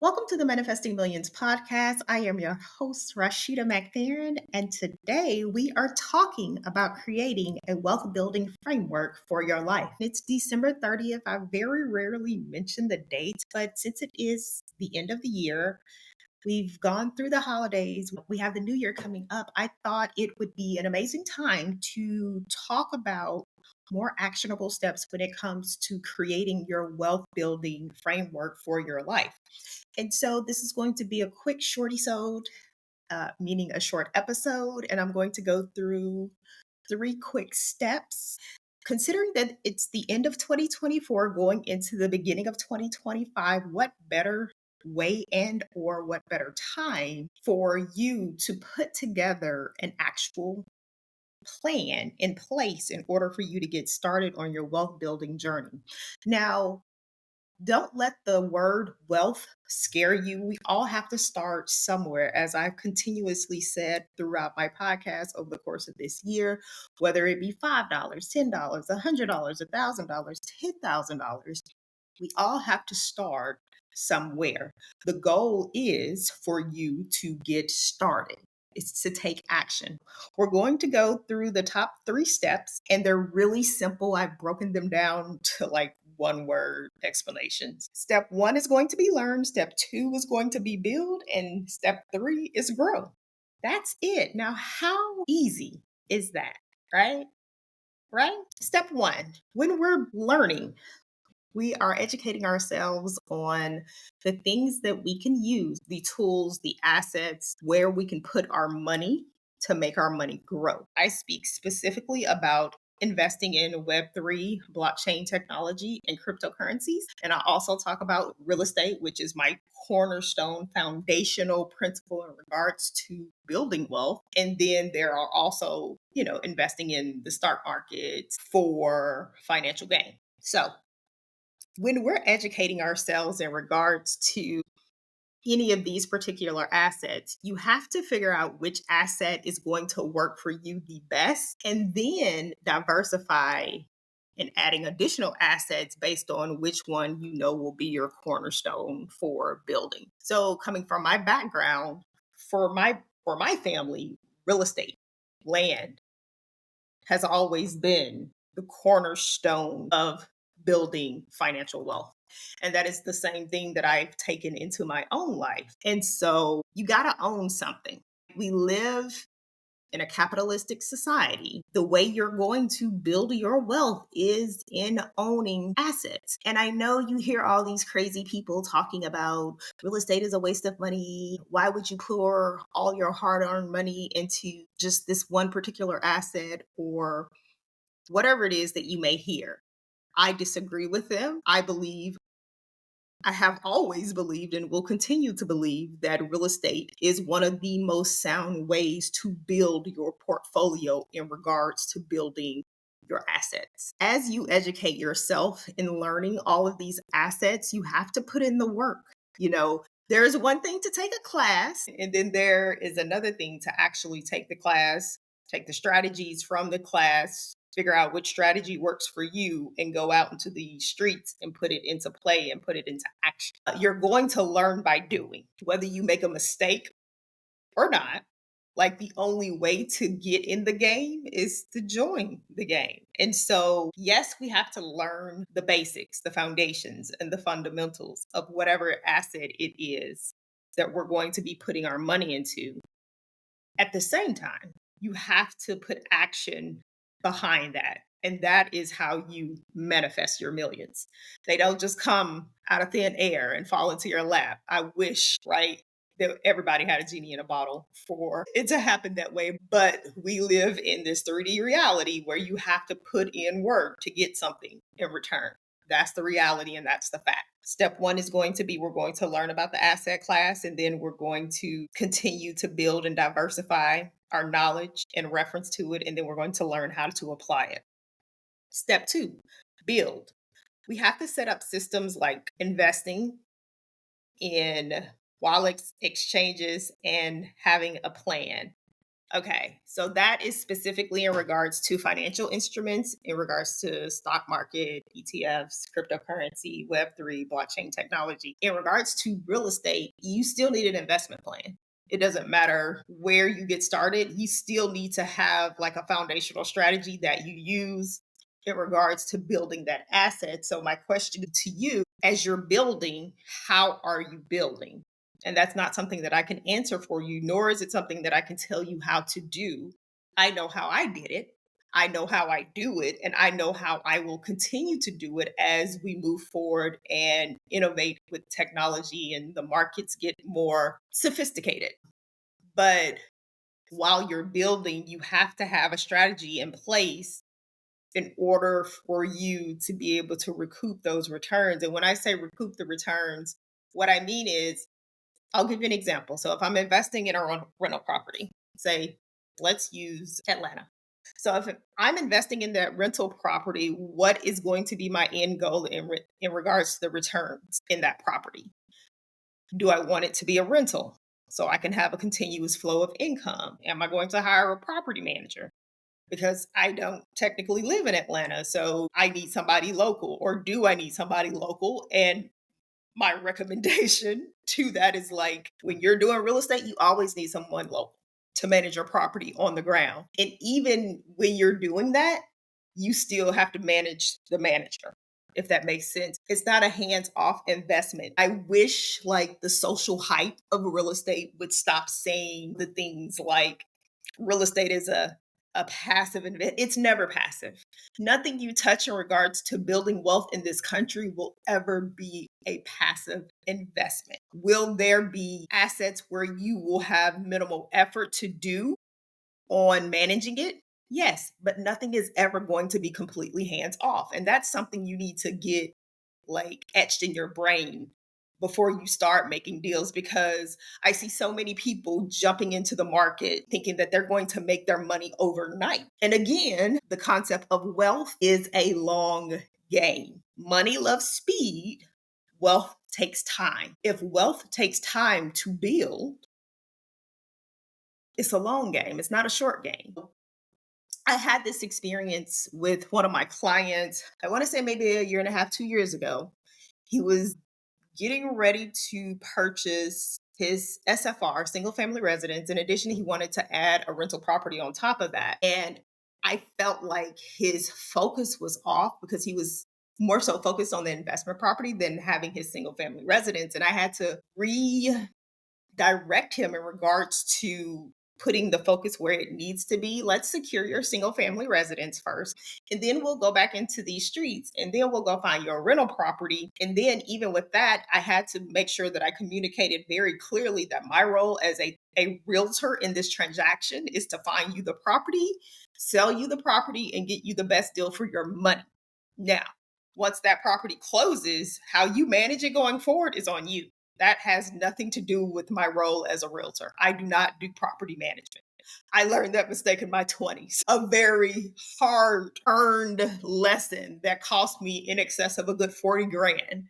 Welcome to the Manifesting Millions podcast. I am your host, Rashida McFerrin, and today we are talking about creating a wealth building framework for your life. It's December 30th. I very rarely mention the date, but since it is the end of the year, we've gone through the holidays, we have the new year coming up. I thought it would be an amazing time to talk about more actionable steps when it comes to creating your wealth building framework for your life. And so this is going to be a quick shorty-sode, meaning a short episode, and I'm going to go through 3 quick steps. Considering that it's the end of 2024 going into the beginning of 2025, what better way and or what better time for you to put together an actual plan in place in order for you to get started on your wealth building journey. Now, don't let the word wealth scare you. We all have to start somewhere, as I've continuously said throughout my podcast over the course of this year, whether it be $5, $10, $100, $1,000, $10,000. We all have to start somewhere. The goal is for you to get started. It's to take action. We're going to go through the top 3 steps, and they're really simple. I've broken them down to like one word explanations. Step 1 is going to be learn. Step 2 is going to be build. And step 3 is grow. That's it. Now, how easy is that? Right? Right? Step 1, when we're learning, we are educating ourselves on the things that we can use, the tools, the assets, where we can put our money to make our money grow. I speak specifically about investing in Web3, blockchain technology, and cryptocurrencies. And I also talk about real estate, which is my cornerstone foundational principle in regards to building wealth. And then there are also, investing in the stock market for financial gain. So when we're educating ourselves in regards to any of these particular assets, you have to figure out which asset is going to work for you the best and then diversify and adding additional assets based on which one you know will be your cornerstone for building. So coming from my background, for my family, real estate, land has always been the cornerstone of building financial wealth. And that is the same thing that I've taken into my own life. And so you got to own something. We live in a capitalistic society. The way you're going to build your wealth is in owning assets. And I know you hear all these crazy people talking about real estate is a waste of money. Why would you pour all your hard-earned money into just this one particular asset or whatever it is that you may hear? I disagree with them. I have always believed and will continue to believe that real estate is one of the most sound ways to build your portfolio in regards to building your assets. As you educate yourself in learning all of these assets, you have to put in the work. There's one thing to take a class, and then there is another thing to actually take the class, take the strategies from the class, figure out which strategy works for you, and go out into the streets and put it into play and put it into action. You're going to learn by doing, whether you make a mistake or not. Like, the only way to get in the game is to join the game. And so, yes, we have to learn the basics, the foundations, and the fundamentals of whatever asset it is that we're going to be putting our money into. At the same time, you have to put action behind that. And that is how you manifest your millions. They don't just come out of thin air and fall into your lap. I wish, right, that everybody had a genie in a bottle for it to happen that way. But we live in this 3D reality where you have to put in work to get something in return. That's the reality and that's the fact. Step 1 is going to be, we're going to learn about the asset class, and then we're going to continue to build and diversify our knowledge in reference to it, and then we're going to learn how to apply it. Step 2, build. We have to set up systems like investing in wallet exchanges and having a plan. Okay, so that is specifically in regards to financial instruments, in regards to stock market, ETFs, cryptocurrency, Web3, blockchain technology. In regards to real estate, you still need an investment plan. It doesn't matter where you get started, you still need to have like a foundational strategy that you use in regards to building that asset. So, my question to you, as you're building, how are you building? And that's not something that I can answer for you, nor is it something that I can tell you how to do. I know how I did it. I know how I do it, and I know how I will continue to do it as we move forward and innovate with technology and the markets get more sophisticated. But while you're building, you have to have a strategy in place in order for you to be able to recoup those returns. And when I say recoup the returns, what I mean is, I'll give you an example. So if I'm investing in a rental property, say, let's use Atlanta. So if I'm investing in that rental property, what is going to be my end goal in regards to the returns in that property? Do I want it to be a rental so I can have a continuous flow of income? Am I going to hire a property manager? Because I don't technically live in Atlanta, so I need somebody local, or do I need somebody local? And my recommendation to that is, like, when you're doing real estate, you always need someone local to manage your property on the ground. And even when you're doing that, you still have to manage the manager, if that makes sense. It's not a hands off investment. I wish like the social hype of real estate would stop saying the things like real estate is a passive investment. It's never passive. Nothing you touch in regards to building wealth in this country will ever be a passive investment. Will there be assets where you will have minimal effort to do on managing it? Yes, but nothing is ever going to be completely hands off. And that's something you need to get like etched in your brain before you start making deals, because I see so many people jumping into the market thinking that they're going to make their money overnight. And again, the concept of wealth is a long game. Money loves speed, wealth takes time. If wealth takes time to build, it's a long game, it's not a short game. I had this experience with one of my clients, I want to say maybe a year and a half, 2 years ago. He was getting ready to purchase his SFR, single family residence. In addition, he wanted to add a rental property on top of that. And I felt like his focus was off because he was more so focused on the investment property than having his single family residence. And I had to direct him in regards to putting the focus where it needs to be. Let's secure your single family residence first, and then we'll go back into these streets, and then we'll go find your rental property. And then, even with that, I had to make sure that I communicated very clearly that my role as a realtor in this transaction is to find you the property, sell you the property, and get you the best deal for your money. Now, once that property closes, how you manage it going forward is on you. That has nothing to do with my role as a realtor. I do not do property management. I learned that mistake in my 20s. A very hard earned lesson that cost me in excess of a good 40 grand,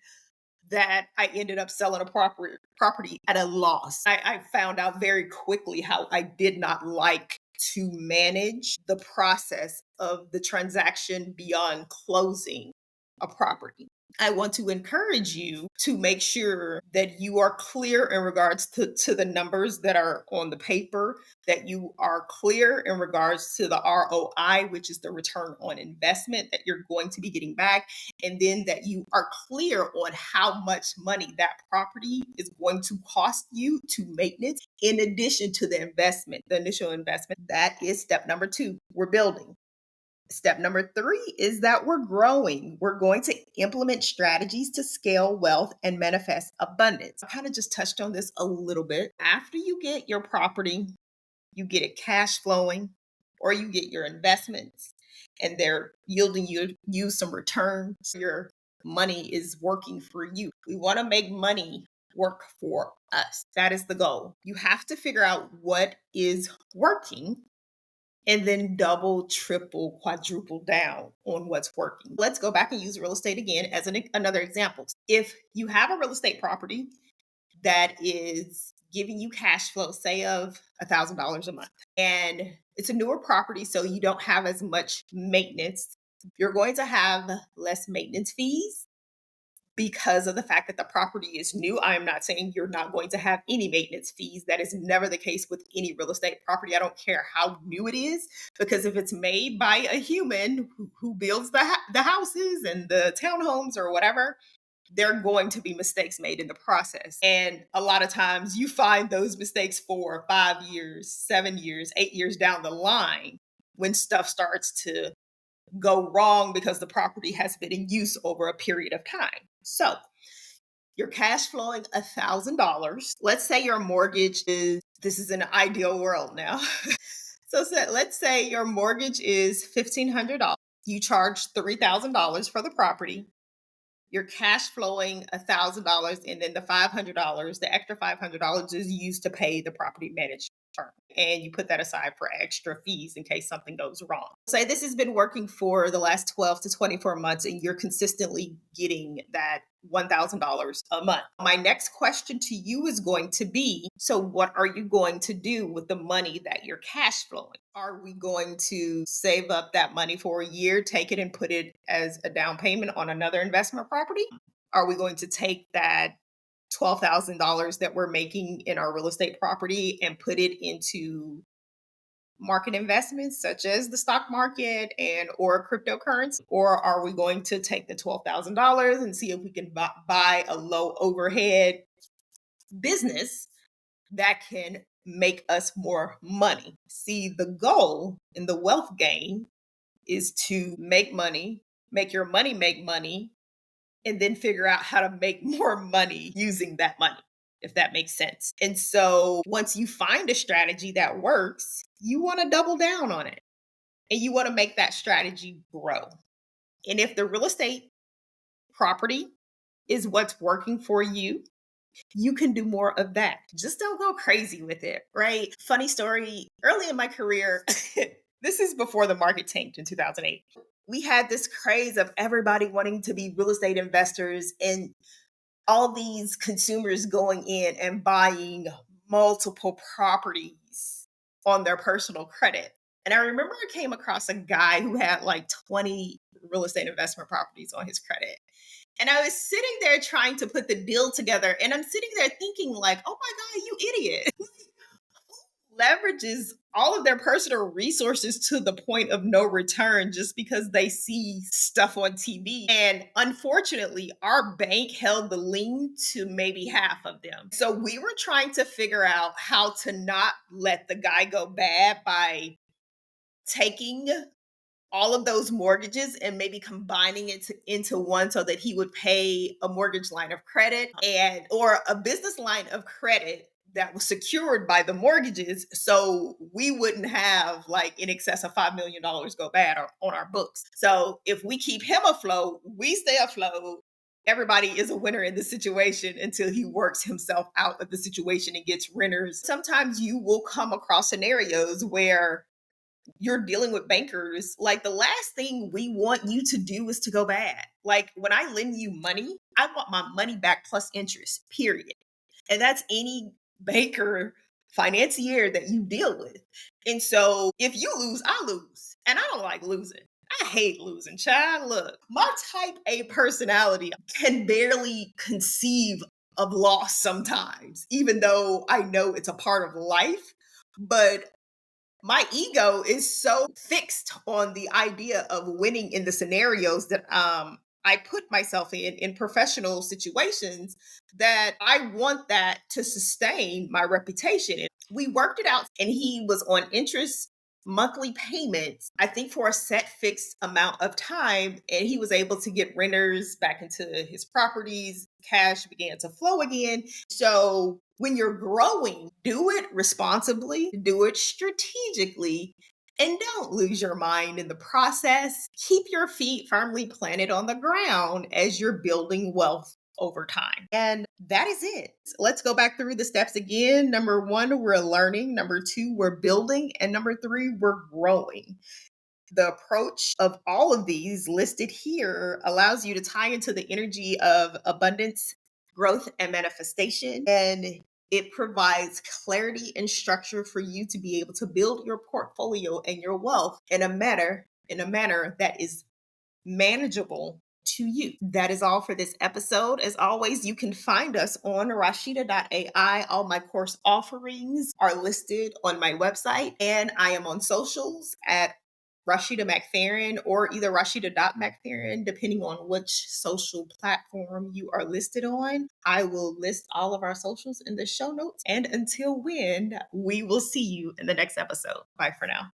that I ended up selling a property at a loss. I found out very quickly how I did not like to manage the process of the transaction beyond closing a property. I want to encourage you to make sure that you are clear in regards to the numbers that are on the paper, that you are clear in regards to the ROI, which is the return on investment that you're going to be getting back, and then that you are clear on how much money that property is going to cost you to maintenance, in addition to the investment, the initial investment. That is step number 2. We're building. Step number 3 is that we're growing. We're going to implement strategies to scale wealth and manifest abundance. I kind of just touched on this a little bit. After you get your property, you get it cash flowing, or you get your investments and they're yielding you some returns. Your money is working for you. We want to make money work for us. That is the goal. You have to figure out what is working and then double, triple, quadruple down on what's working. Let's go back and use real estate again as another example. If you have a real estate property that is giving you cash flow, say of $1,000 a month. And it's a newer property, so you don't have as much maintenance. You're going to have less maintenance fees because of the fact that the property is new. I am not saying you're not going to have any maintenance fees. That is never the case with any real estate property. I don't care how new it is, because if it's made by a human who builds the houses and the townhomes or whatever, there are going to be mistakes made in the process. And a lot of times you find those mistakes 4 or 5 years, 7 years, 8 years down the line when stuff starts to go wrong because the property has been in use over a period of time. So you're cash flowing $1,000. Let's say your mortgage is, this is an ideal world now. Let's say your mortgage is $1,500. You charge $3,000 for the property. You're cash flowing $1,000, and then the $500, the extra $500 is used to pay the property manager. And you put that aside for extra fees in case something goes wrong. Say this has been working for the last 12 to 24 months, and you're consistently getting that $1,000 a month. My next question to you is going to be, so what are you going to do with the money that you're cash flowing? Are we going to save up that money for a year, take it and put it as a down payment on another investment property? Are we going to take that $12,000 that we're making in our real estate property and put it into market investments such as the stock market and or cryptocurrency? Or are we going to take the $12,000 and see if we can buy a low overhead business that can make us more money? See, the goal in the wealth game is to make money, make your money make money, and then figure out how to make more money using that money, if that makes sense. And so once you find a strategy that works, you want to double down on it and you want to make that strategy grow. And if the real estate property is what's working for you, you can do more of that. Just don't go crazy with it, right? Funny story, early in my career, this is before the market tanked in 2008. We had this craze of everybody wanting to be real estate investors and all these consumers going in and buying multiple properties on their personal credit. And I remember I came across a guy who had like 20 real estate investment properties on his credit. And I was sitting there trying to put the deal together. And I'm sitting there thinking like, oh my God, you idiot. Leverages all of their personal resources to the point of no return just because they see stuff on TV. And unfortunately, our bank held the lien to maybe half of them. So we were trying to figure out how to not let the guy go bad by taking all of those mortgages and maybe combining it into one so that he would pay a mortgage line of credit and or a business line of credit that was secured by the mortgages, so we wouldn't have like in excess of $5 million go bad on our books. So if we keep him afloat, we stay afloat. Everybody is a winner in the situation until he works himself out of the situation and gets renters. Sometimes you will come across scenarios where you're dealing with bankers. Like the last thing we want you to do is to go bad. Like when I lend you money, I want my money back plus interest, period. And that's any banker, financier that you deal with. And so if you lose, I lose. And I don't like losing. I hate losing, child. Look, my type A personality can barely conceive of loss sometimes, even though I know it's a part of life. But my ego is so fixed on the idea of winning in the scenarios that I put myself in professional situations, that I want that to sustain my reputation. And we worked it out, and he was on interest monthly payments, I think for a set fixed amount of time. And he was able to get renters back into his properties. Cash began to flow again. So when you're growing, do it responsibly, do it strategically, and don't lose your mind in the process. Keep your feet firmly planted on the ground as you're building wealth over time. And that is it. Let's go back through the steps again. Number 1, we're learning. Number 2, we're building. And number 3, we're growing. The approach of all of these listed here allows you to tie into the energy of abundance, growth, and manifestation. And It provides clarity and structure for you to be able to build your portfolio and your wealth in a manner that is manageable to you. That is all for this episode. As always, you can find us on Rashida.ai. All my course offerings are listed on my website, and I am on socials at Rashida McFerrin or either Rashida.McFerrin, depending on which social platform you are listed on. I will list all of our socials in the show notes. And until when, we will see you in the next episode. Bye for now.